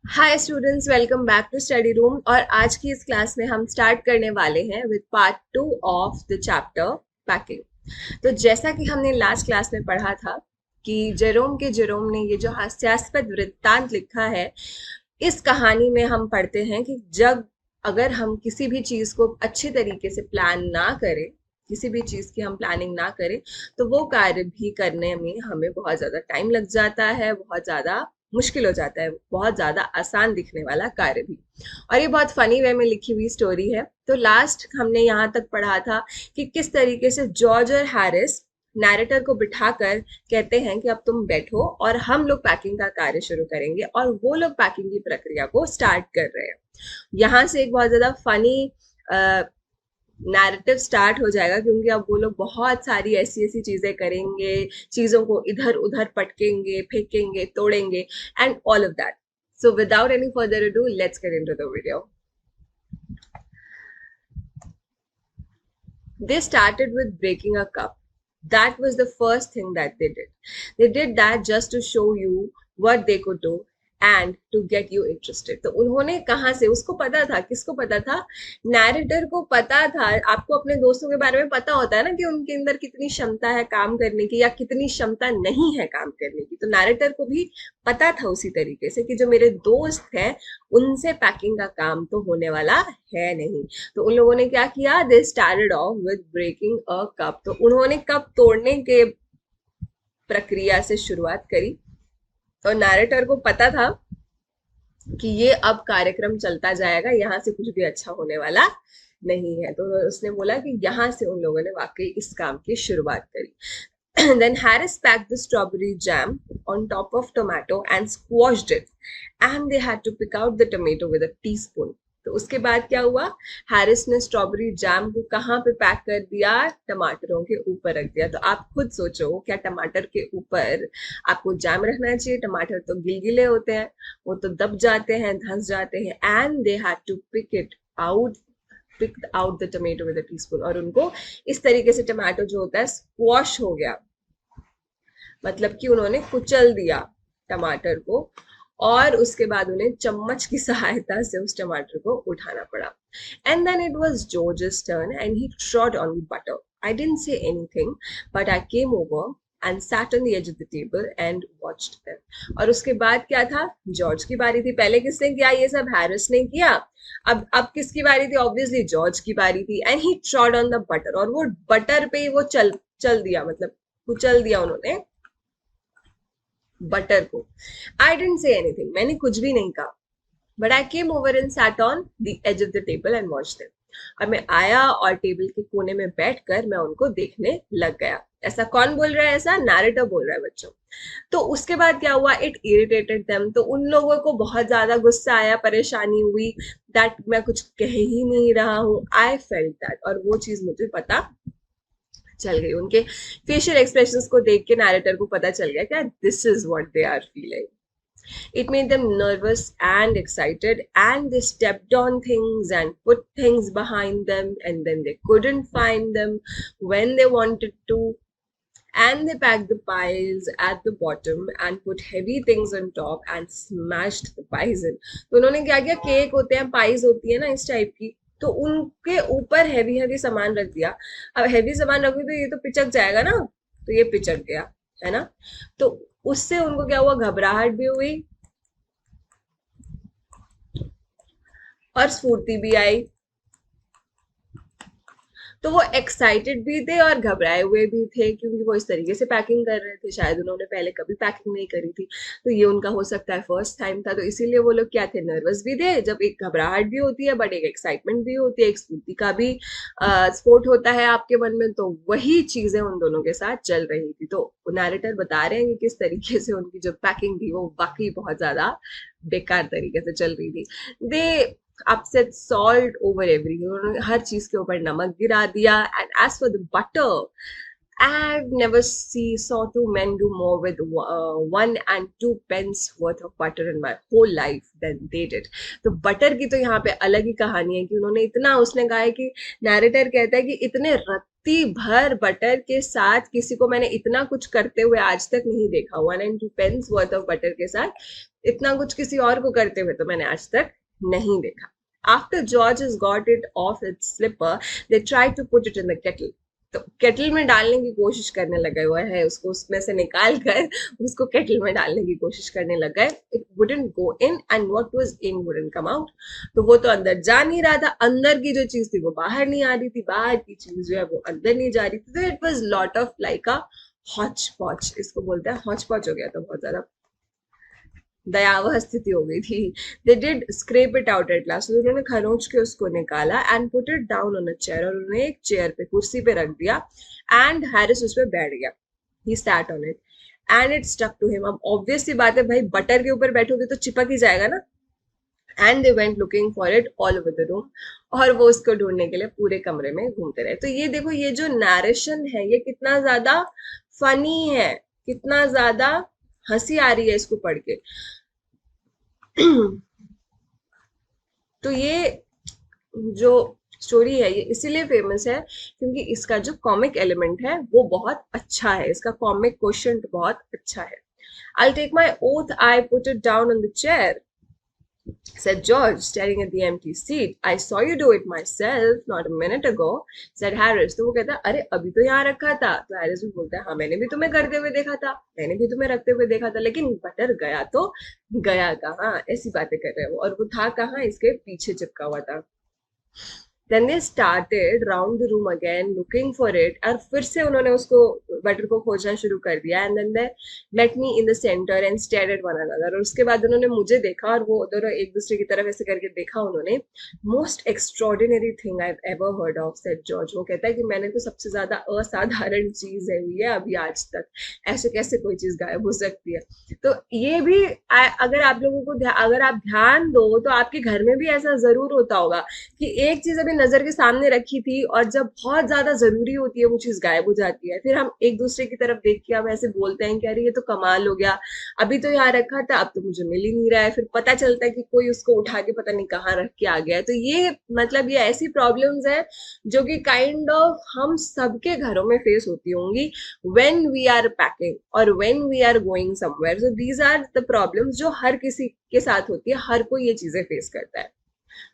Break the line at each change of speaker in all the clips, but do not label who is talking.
Hi students, welcome back to study room. और आज की इस क्लास में हम स्टार्ट करने वाले हैं with part 2 of the chapter packing. तो जैसा कि हमने लास्ट क्लास में पढ़ा था कि जेरोम ने ये जो हास्यास्पद वृत्तांत लिखा है, इस कहानी में हम पढ़ते हैं कि जब अगर हम किसी भी चीज को अच्छे तरीके से प्लान ना करें, किसी भी चीज की हम प्लानिंग ना करें, तो वो कार्य भी करने में हमें बहुत ज्यादा टाइम लग जाता है, बहुत ज्यादा मुश्किल हो जाता है, बहुत ज्यादा आसान दिखने वाला कार्य भी। और ये बहुत फनी वे में लिखी हुई स्टोरी है। तो लास्ट हमने यहाँ तक पढ़ा था कि किस तरीके से जॉर्ज और हैरिस नैरेटर को बिठाकर कहते हैं कि अब तुम बैठो और हम लोग पैकिंग का कार्य शुरू करेंगे, और वो लोग पैकिंग की प्रक्रिया को स्टार्ट कर रहे हैं। यहाँ से एक बहुत ज्यादा फनी नैरेटिव स्टार्ट हो जाएगा, क्योंकि अब वो लोग बहुत सारी ऐसी ऐसी चीजें करेंगे, चीजों को इधर उधर पटकेंगे, फेंकेंगे, तोड़ेंगे, and all of that. So without any further ado, let's get into the video. They started with breaking a cup. That was the first thing that they did. They did that just to show you what they could do and to get you interested. तो उन्होंने कहाँ से, उसको पता था, किसको पता था? नैरेटर को पता था। आपको अपने दोस्तों के बारे में पता होता है ना कि उनके अंदर कितनी क्षमता है काम करने की या कितनी क्षमता नहीं है काम करने की। तो नैरेटर को भी पता था उसी तरीके से कि जो मेरे दोस्त हैं उनसे पैकिंग का काम तो होने वाला है नहीं। तो उन लोगों ने क्या किया? They started off with breaking a cup. तो उन्होंने कप तोड़ने के प्रक्रिया से शुरुआत करी। और नैरेटर को पता था कि ये अब कार्यक्रम चलता जाएगा, यहाँ से कुछ भी अच्छा होने वाला नहीं है। तो उसने बोला कि यहाँ से उन लोगों ने वाकई इस काम की शुरुआत करी। Then Harris packed the strawberry jam on top of tomato and squashed it, and they had to pick out the tomato with a teaspoon. तो उसके बाद क्या हुआ? हैरिस ने स्ट्रॉबेरी जैम को कहाँ पे पैक कर दिया? टमाटरों के ऊपर रख दिया। तो आप खुद सोचो, क्या टमाटर के ऊपर आपको जैम रखना चाहिए? टमाटर तो गिलगिले होते हैं, वो तो दब जाते हैं, धंस जाते हैं। And they had to picked out the tomato with a teaspoon। और उनको इस तरीके से टमाटो जो होता है स्क्वॉश हो गया, मतलब कि उन्होंने कुचल दिया टमाटर को, और उसके बाद उन्हें चम्मच की सहायता से उस टमाटर को उठाना पड़ा। And then it was George's turn and he trod on the butter. I didn't say anything, but I came over and sat on the edge of the table and watched them. और उसके बाद क्या था? George की बारी थी। पहले किसने किया? ये सब हैरिस ने किया। अब किसकी बारी थी? ऑब्वियसली जॉर्ज की बारी थी। And he trod on the butter, और वो बटर पे वो चल दिया, मतलब कुचल दिया उन्होंने बटर को। आई डेंट से एनीथिंग, मैंने कुछ भी नहीं कहा। But I came over and sat on the edge of the table and watch them. और मैं आया और टेबल के कोने में बैठकर मैं उनको देखने लग गया। ऐसा कौन बोल रहा है? ऐसा नैरेटर बोल रहा है बच्चों। तो उसके बाद क्या हुआ? It irritated them. तो उन लोगों को बहुत ज्यादा गुस्सा आया, परेशानी हुई, दैट मैं कुछ कह ही नहीं रहा हूँ। आई फेल्ट दैट, और वो चीज मुझे पता चल गई। उनके फेशियल एक्सप्रेशंस को देख के नैरेटर को पता चल गया क्या this is what they are feeling. It made them nervous and excited, and they stepped on things and put things behind them, and then they couldn't find them when they wanted to. And they packed the pies at the bottom and put heavy things on top and smashed the pies in. तो उन्होंने क्या किया? Cake होते हैं, pies होती है ना इस टाइप की, तो उनके ऊपर हैवी हैवी सामान रख दिया। अब हैवी सामान रखोगे तो ये तो पिचक जाएगा ना, तो ये पिचक गया, है ना। तो उससे उनको क्या हुआ? घबराहट भी हुई और स्फूर्ति भी आई। तो वो एक्साइटेड भी थे और घबराए हुए भी थे, क्योंकि वो इस तरीके से पैकिंग कर रहे थे, शायद उन्होंने पहले कभी पैकिंग नहीं करी थी। तो ये उनका हो सकता है फर्स्ट टाइम था। तो इसीलिए वो लोग क्या थे? नर्वस भी थे। जब एक घबराहट भी होती है बट एक एक्साइटमेंट भी होती है, एक स्फूर्ति का भी स्फोट होता है आपके मन में। तो वही चीजें उन दोनों के साथ चल रही थी। तो नैरेटर बता रहे हैं कि किस तरीके से उनकी जो पैकिंग थी वो वाकई बहुत ज्यादा बेकार तरीके से चल रही थी। दे upset salt over everything, उन्होंने हर चीज के ऊपर नमक गिरा दिया। and as for the butter, I've never saw two men do more with 1 and 2 pence worth of butter in my whole life than they did. तो बटर की तो यहाँ पे अलग ही कहानी है कि उन्होंने इतना, उसने कहा है कि नैरेटर कहता है कि इतने मुट्ठी भर बटर के साथ किसी को मैंने इतना कुछ करते हुए आज तक नहीं देखा। 1 and 2 pence worth of butter के साथ इतना कुछ किसी और को करते हुए तो मैंने आज तक नहीं देखा। After George has got it off its slipper, they try to put it in the kettle. तो केटल में डालने की कोशिश करने लगा हुआ है, उसको उसमें से निकाल कर उसको केटल में डालने की कोशिश करने लगा है। It wouldn't go in and what was in wouldn't come out. तो वो तो अंदर जा नहीं रहा था, अंदर की जो चीज थी वो बाहर नहीं आ रही थी, बाहर की चीज जो है वो अंदर नहीं जा रही थी। तो it was lot of like a Hooch पॉच, इसको बोलते हैं हॉच पॉच हो गया था, बहुत ज्यादा दयावह स्थिति हो गई थी। They did scrape it out at last, उन्होंने खरोंच के उसको निकाला and put it down on a chair, और उन्हें एक चेयर पे, कुर्सी पे रख दिया एंड हैरिस उस पे बैठ गया। He sat on it and it stuck to him. अब ऑब्वियस सी बात है भाई, बटर के ऊपर बैठोगे तो चिपक ही जाएगा ना। And they went looking for it all over the room, और वो उसको ढूंढने के लिए पूरे कमरे में घूमते रहे। तो ये देखो, ये जो नरेशन है ये कितना ज्यादा फनी है, कितना ज्यादा हंसी आ रही है इसको पढ़ के। तो ये जो स्टोरी है ये इसीलिए फेमस है क्योंकि इसका जो कॉमिक एलिमेंट है वो बहुत अच्छा है, इसका कॉमिक क्वेश्चन बहुत अच्छा है। I'll take my oath I put it down on the chair, said George, staring at the empty seat. I saw you do it myself not a minute ago, said Harris. तो वो कहता है अरे अभी तो यहाँ रखा था। तो हैरिस भी बोलता है हाँ मैंने भी तुम्हें करते हुए देखा था, मैंने भी तुम्हें रखते हुए देखा था, लेकिन बटर गया तो गया कहाँ, ऐसी बातें कर रहे हो। और वो था कहाँ, इसके पीछे चिपका हुआ था। Then they started round the room again looking for it, और फिर से उन्होंने उसको बटर को खोजना शुरू कर दिया। And then they let me in the center and stared at one another, और उसके बाद उन्होंने मुझे देखा और वो दोनों एक दूसरे की तरफ ऐसे करके देखा उन्होंने। Most extraordinary thing I've ever heard of, said George. वो कहता है कि मैंने तो सबसे ज्यादा असाधारण चीज है ये अभी आज तक, ऐसे कैसे कोई चीज गायब हो सकती है। तो ये भी अगर आप लोगों को अगर आप ध्यान दो तो आपके घर में भी ऐसा जरूर होता होगा कि एक चीज अभी नजर के सामने रखी थी और जब बहुत ज्यादा जरूरी होती है वो चीज गायब हो जाती है, फिर हम एक दूसरे की तरफ देख के हम ऐसे बोलते हैं कि अरे ये तो कमाल हो गया, अभी तो यहाँ रखा था अब तो मुझे मिल ही नहीं रहा है। फिर पता चलता है कि कोई उसको उठा के पता नहीं कहाँ रख के आ गया है। तो ये मतलब ये ऐसी प्रॉब्लम्स है जो कि काइंड ऑफ हम सबके घरों में फेस होती होंगी व्हेन वी आर पैकिंग और when we are going somewhere. So these are the problems जो हर किसी के साथ होती है, हर कोई ये चीजें फेस करता है।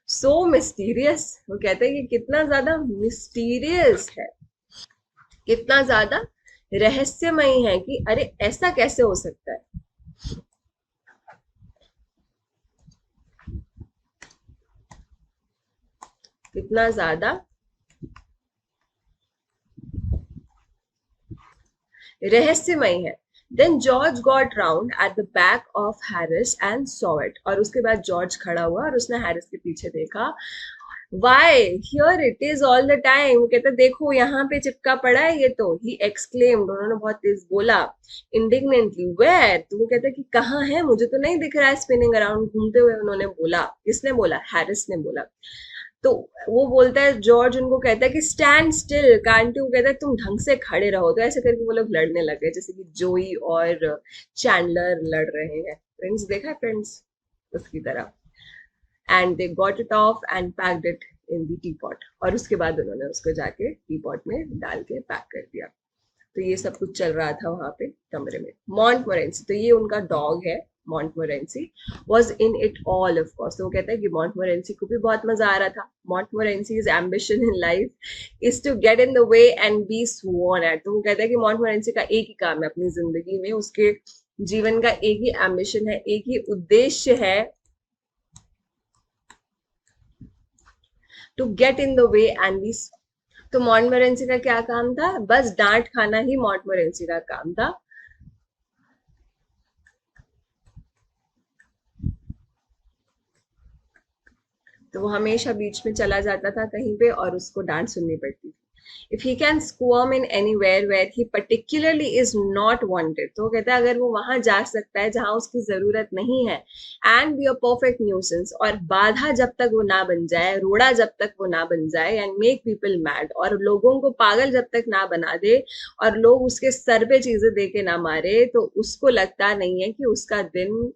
सो मिस्टीरियस, वो कहते हैं कि कितना ज्यादा मिस्टीरियस है, कितना ज्यादा रहस्यमय है कि अरे ऐसा कैसे हो सकता है। कितना ज्यादा रहस्यमय है। Then George got round at the back of Harris and saw it. और उसके बाद जॉर्ज खड़ा हुआ और उसने हैरिस के पीछे देखा। Why? Here it is all the time. वो कहता देखो यहाँ पे चिपका पड़ा है ये तो। He exclaimed. उन्होंने बहुत तेज बोला। Indignantly. Where? तो वो कहता कि कहाँ है, मुझे तो नहीं दिख रहा है spinning around, घूमते हुए। उन्होंने बोला, किसने बोला, हैरिस ने बोला। तो वो बोलता है, जॉर्ज उनको कहता है कि स्टैंड स्टिल कांट यू, कहता है तुम ढंग से खड़े रहो। तो ऐसे करके वो लोग लड़ने लगे जैसे कि जोई और चैंडलर लड़ रहे हैं। फ्रेंड्स देखा है, फ्रेंड्स उसकी तरह। And they got it of and packed it in the T pot, और उसके बाद उन्होंने उसको जाके टी पॉट में डाल के पैक कर दिया। तो ये सब कुछ चल रहा था वहां पे कमरे में। मॉन्टमोरेंसी, तो ये उनका डॉग है Montmorency, was in it all of course। तो वो कहता है कि Montmorency को भी बहुत मजा आ रहा था। Montmorency's ambition in life is to get in the way and be sworn at। तो वो कहता है कि Montmorency का एक ही काम है अपनी जिंदगी में, उसके जीवन का एक ही एम्बिशन है, एक ही उद्देश्य है, to get in the way and be। तो Montmorency का क्या काम था, बस डांट खाना ही Montmorency का काम था। तो वो हमेशा बीच में चला जाता था कहीं पे और उसको डांट सुननी पड़ती थी। If he can squirm in anywhere where he particularly is not wanted, तो कहता है अगर वो वहां जा सकता है जहां उसकी जरूरत नहीं है, and be a perfect nuisance, और बाधा जब तक वो ना बन जाए, रोड़ा जब तक वो ना बन जाए, and make people mad, और लोगों को पागल जब तक ना बना दे और लोग उसके सर पे चीजें दे के ना मारे, तो उसको लगता नहीं है कि उसका दिन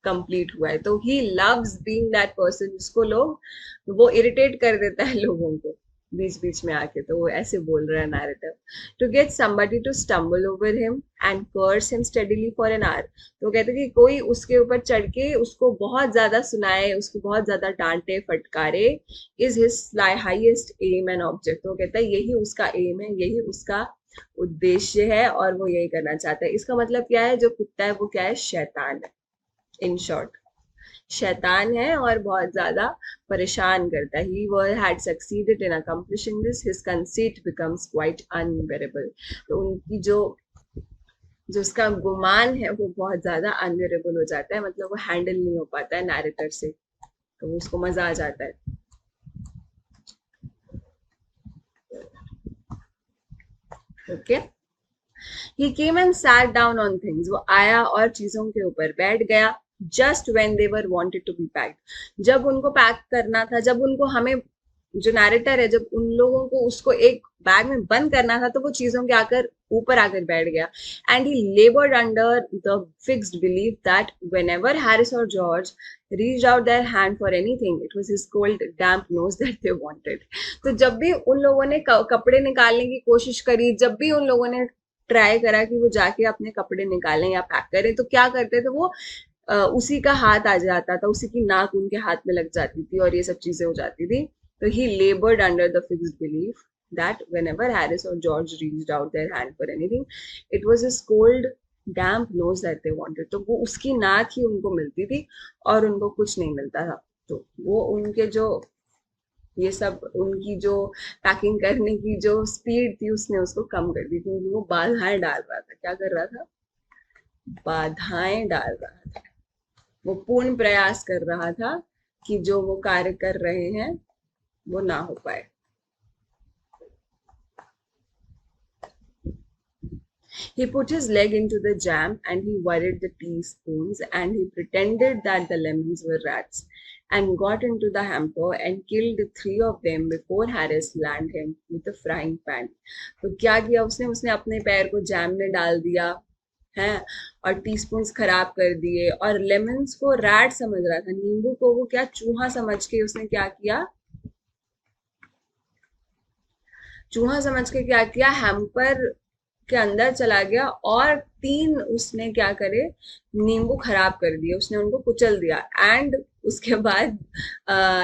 कंप्लीट हुआ है। तो he loves being that person जिसको लोग वो इरिटेट कर देता है लोगों को। बीच बीच में आके, तो वो ऐसे बोल रहा है narrative, to get somebody to stumble over him and curse him steadily for an hour। तो कहते हैं कि कोई उसके ऊपर चढ़ के उसको बहुत ज्यादा सुनाए, उसको बहुत ज्यादा डांटे फटकारे, is his highest aim and object. तो कहता है यही उसका एम है, यही उसका उद्देश्य है और वो यही करना चाहता है। इसका मतलब क्या है, जो कुत्ता है वो क्या है, शैतान है। इन शॉर्ट शैतान है और बहुत ज्यादा परेशान करता है। He had succeeded in accomplishing this, his conceit becomes quite unbearable। तो उनकी जो उसका गुमान है वो बहुत ज्यादा अनबेरेबल हो जाता है, मतलब वो हैंडल नहीं हो पाता है नैरेटर से, तो उसको मजा आ जाता है। Okay, He came and sat down on things। वो आया और चीजों के ऊपर बैठ गया। Just when they were wanted to be packed। जब उनको पैक करना था, जब उनको हमें, जो नैरेटर है, जब उन लोगों को उसको एक बैग में बंद करना था, तो वो चीजों के आकर ऊपर आकर बैठ गया। And he laboured under the fixed belief that whenever Harris or George reached out their hand for anything, it was his cold damp nose that they wanted। तो जब भी उन लोगों ने कपड़े निकालने की कोशिश करी, जब भी उन लोगों ने ट्राई करा कि वो जाके अपने कपड़े निकालें या पैक करें, तो क्या करते थे वो, उसी का हाथ आ जाता था, उसी की नाक उनके हाथ में लग जाती थी और ये सब चीजें हो जाती थी। तो he laboured under the fixed belief that whenever Harris or George reached out their hand for anything, it was his cold damp nose that they wanted। तो वो उसकी नाक ही उनको मिलती थी और उनको कुछ नहीं मिलता था। तो वो उनके जो ये सब, उनकी जो पैकिंग करने की जो स्पीड थी उसने उसको कम कर दी, क्योंकि वो बाधाएं डाल रहा था। क्या कर रहा था, बाधाएं डाल रहा था। वो पूर्ण प्रयास कर रहा था कि जो वो कार्य कर रहे हैं वो ना हो पाए। He put his leg into the jam and he worried the teaspoons and he pretended that the lemons were rats and got into the hamper and killed 3 of them before Harris landed him with a frying pan। तो क्या किया उसने, उसने अपने पैर को jam में डाल दिया है और टीस्पून्स खराब कर दिए, और लेमन्स को रैट समझ रहा था, नींबू को वो क्या, चूहा समझ के उसने क्या किया, चूहा समझ के क्या किया, हैम्पर के अंदर चला गया और 3 उसने क्या करे, नींबू खराब कर दिए, उसने उनको कुचल दिया। एंड उसके बाद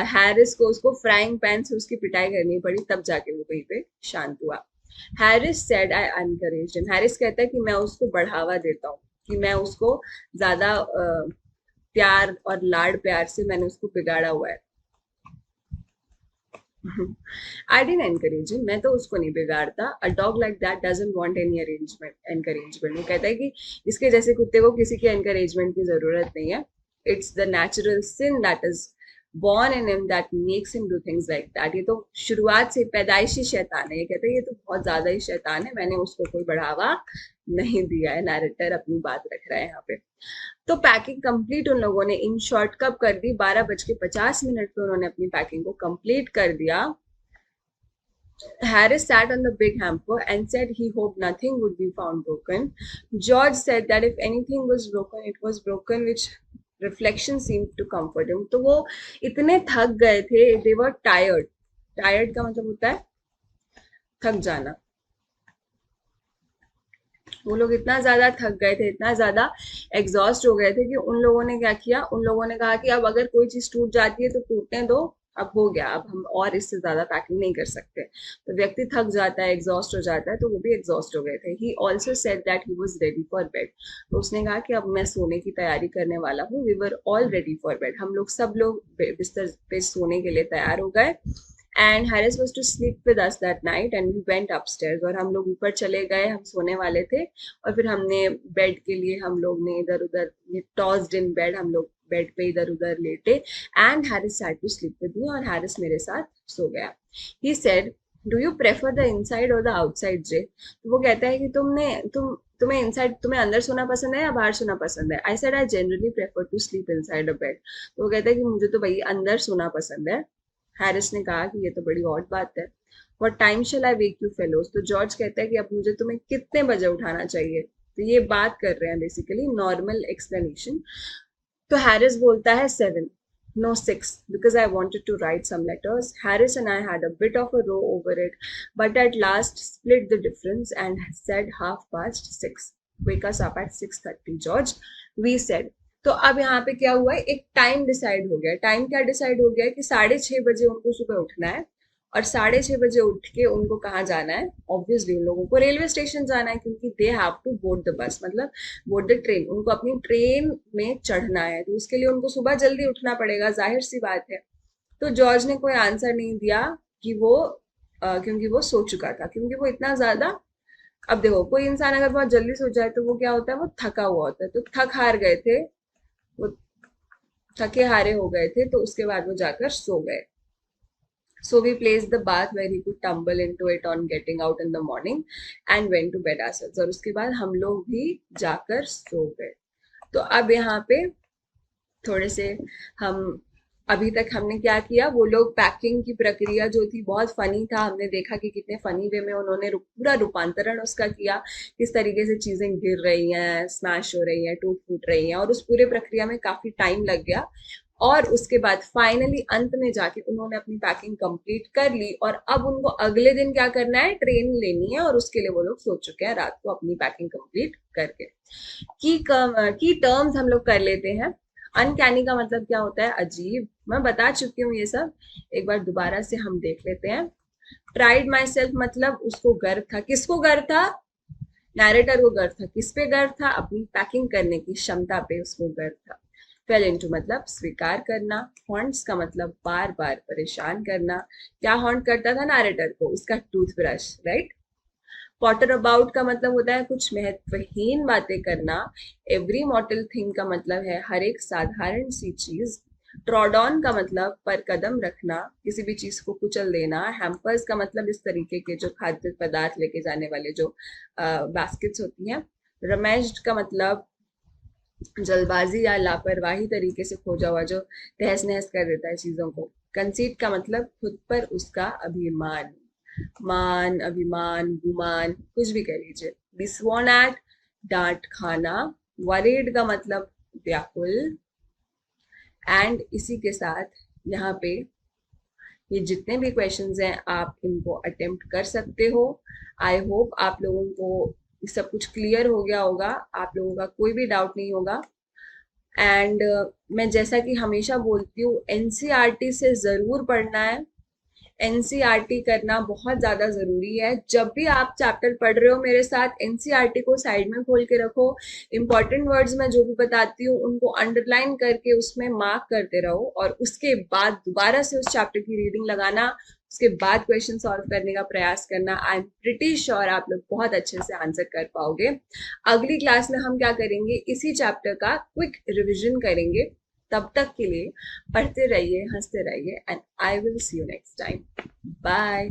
हैरिस को उसको फ्राइंग पैन से उसकी पिटाई करनी पड़ी, तब जाके वो कहीं पे शांत हुआ। Harris said I encouraged him. Harris कहता है कि मैं उसको बढ़ावा देता हूँ, कि मैं उसको ज्यादा प्यार और लाड प्यार से मैंने उसको बिगाड़ा हुआ है। आई डिडंट एनकरेज हिम, मैं तो उसको नहीं बिगाड़ता। A dog like that doesn't want any encouragement. वो कहता है कि इसके जैसे कुत्ते को किसी की एनकरेजमेंट की जरूरत नहीं है। It's the natural sin that is born in him that makes him do things like that। ये तो शुरुआत से पैदाइशी शैतान है। ये कहते हैं ये तो बहुत ज्यादा ही शैतान है, मैंने उसको कोई बढ़ावा नहीं दिया है। नैरेटर अपनी बात रख रहा है यहाँ पे। तो पैकिंग कंप्लीट उन लोगों ने इन शॉर्ट कब कर दी, 12:50 पे उन्होंने अपनी पैकिंग को कंप्लीट कर दिया। Harris sat on the big hamper and said he hoped nothing would be found broken। George said that if anything was broken, it was broken, which reflection seemed to comfort him। तो वो इतने थक गए थे, they were tired। tired का मतलब होता है थक जाना। वो लोग इतना ज्यादा थक गए थे, इतना ज्यादा एग्जॉस्ट हो गए थे कि उन लोगों ने क्या किया, उन लोगों ने कहा कि अब अगर कोई चीज टूट जाती है तो टूटने दो, अब हो गया, अब हम और इससे ज्यादा पैकिंग नहीं कर सकते। तो व्यक्ति थक जाता है, एग्जॉस्ट हो जाता है, तो वो भी एग्जॉस्ट हो गए थे। He also said that he was ready for bed. तो उसने कहा कि अब मैं सोने की तैयारी करने वाला हूँ। We were all ready for bed. हम लोग सब लोग बिस्तर पे सोने के लिए तैयार हो गए। And Harris was to sleep with us that night and we went upstairs. और हम लोग ऊपर चले गए, हम सोने वाले थे, और फिर हमने बेड के लिए, हम लोग ने इधर उधर टॉस्ड इन बेड, हम लोग बेड पे इधर उधर लेटे। And Harris said to sleep with me, और हैरिस मेरे साथ सो गया। He said do you prefer the inside or the outside जे। तो वो कहता है कि तुम्हें इनसाइड, तुम्हें अंदर सोना पसंद है या बाहर सोना पसंद है। I said I generally prefer to sleep inside a bed. तो वो कहता है कि मुझे तो भाई अंदर सोना पसंद है। हैरिस ने कहा कि ये तो बड़ी ऑड बात है। What time shall I wake you fellows. तो जॉर्ज कहता है कि अब मुझे तुम्हें कितने बजे उठाना चाहिए। तो ये बात कर रहे हैं बेसिकली नॉर्मल एक्सप्लेनेशन। तो हैरिस बोलता है 7। No, six, because I wanted to write some letters. Harris and I had a bit of a row over it, but at last split the difference and said 6:30. Wake us up at 6:30, George. We said. तो अब यहाँ पे क्या हुआ है, एक time decide हो गया। टाइम क्या डिसाइड हो गया है कि 6:30 बजे उनको सुबह उठना है, और 6:30 बजे उठ के उनको कहाँ जाना है? ऑब्वियसली उन लोगों को रेलवे स्टेशन जाना है, क्योंकि they have to board the bus, मतलब बोर्ड द ट्रेन। उनको अपनी ट्रेन में चढ़ना है, तो उसके लिए उनको सुबह जल्दी उठना पड़ेगा, जाहिर सी बात है। तो जॉर्ज ने कोई आंसर नहीं दिया कि वो क्योंकि वो सो चुका था, क्योंकि वो इतना ज्यादा। अब देखो, कोई इंसान अगर बहुत जल्दी सो जाए तो वो क्या होता है, वो थका हुआ होता है। तो थक हार गए थे वो, थके हारे हो गए थे, तो उसके बाद वो जाकर सो गए। So we placed the bath where he could tumble into it on getting out in the morning and went to bed ourselves. और उसके बाद हम लोग भी जाकर सो गए। तो अब यहाँ पे थोड़े से हम, अभी तक हमने क्या किया, वो लोग पैकिंग की प्रक्रिया जो थी बहुत फनी था। हमने देखा कि कितने फनी वे में उन्होंने पूरा रूपांतरण उसका किया, किस तरीके से चीजें गिर रही हैं, स्मैश हो रही हैं, टूट फूट रही हैं, और उस पूरे प्रक्रिया में काफी टाइम लग गया। और उसके बाद फाइनली अंत में जाके उन्होंने अपनी पैकिंग कंप्लीट कर ली, और अब उनको अगले दिन क्या करना है, ट्रेन लेनी है, और उसके लिए वो लोग सोच चुके हैं रात को अपनी पैकिंग कंप्लीट करके। की टर्म्स हम लोग कर लेते हैं। अनकैनी का मतलब क्या होता है, अजीब। मैं बता चुकी हूँ ये सब, एक बार दोबारा से हम देख लेते हैं। प्राइड माई सेल्फ मतलब उसको गर्व था। किसको गर्व था? नैरेटर को गर्व था। किस पे गर्व था? अपनी पैकिंग करने की क्षमता पे उसको गर्व था। फेल इनटू मतलब स्वीकार करना। हॉन्ट्स का मतलब बार बार परेशान करना। क्या हॉन्ट करता था नैरेटर को? उसका टूथब्रश, राइट। पॉटर अबाउट का मतलब होता है कुछ महत्वहीन बातें करना। एवरी मॉटल थिंग का मतलब है हर एक साधारण सी चीज। ट्रॉडॉन का मतलब पर कदम रखना, किसी भी चीज को कुचल देना। हैम्पर्स का मतलब इस तरीके के जो खाद्य पदार्थ लेके जाने वाले जो बास्केट्स होती हैं। रमेज्ड का मतलब जल्दबाजी या लापरवाही तरीके से खोजा हुआ, जो तहस नहस कर देता है चीजों को। कंसीट का मतलब खुद पर उसका अभिमान। मान, अभिमान, गुमान, कुछ भी कह लीजिए। बी स्वॉन एट, डांट खाना। वरीड का मतलब व्याकुल। एंड इसी के साथ यहाँ पे ये जितने भी क्वेश्चंस हैं आप इनको अटेम्प्ट कर सकते हो। आई होप आप लोगों को सब कुछ क्लियर हो गया होगा, आप लोगों का कोई भी डाउट नहीं होगा। एंड मैं जैसा कि हमेशा बोलती हूँ, एनसीईआरटी से जरूर पढ़ना है। एनसीईआरटी करना बहुत ज्यादा जरूरी है। जब भी आप चैप्टर पढ़ रहे हो मेरे साथ, एनसीईआरटी को साइड में खोल के रखो। इंपॉर्टेंट वर्ड्स मैं जो भी बताती हूँ उनको अंडरलाइन करके उसमें मार्क करते रहो, और उसके बाद दोबारा से उस चैप्टर की रीडिंग लगाना, उसके बाद क्वेश्चन सॉल्व करने का प्रयास करना। आई एम प्रिटी श्योर आप लोग बहुत अच्छे से आंसर कर पाओगे। अगली क्लास में हम क्या करेंगे, इसी चैप्टर का क्विक रिविजन करेंगे। तब तक के लिए पढ़ते रहिए, हंसते रहिए, and I will see you next time. Bye.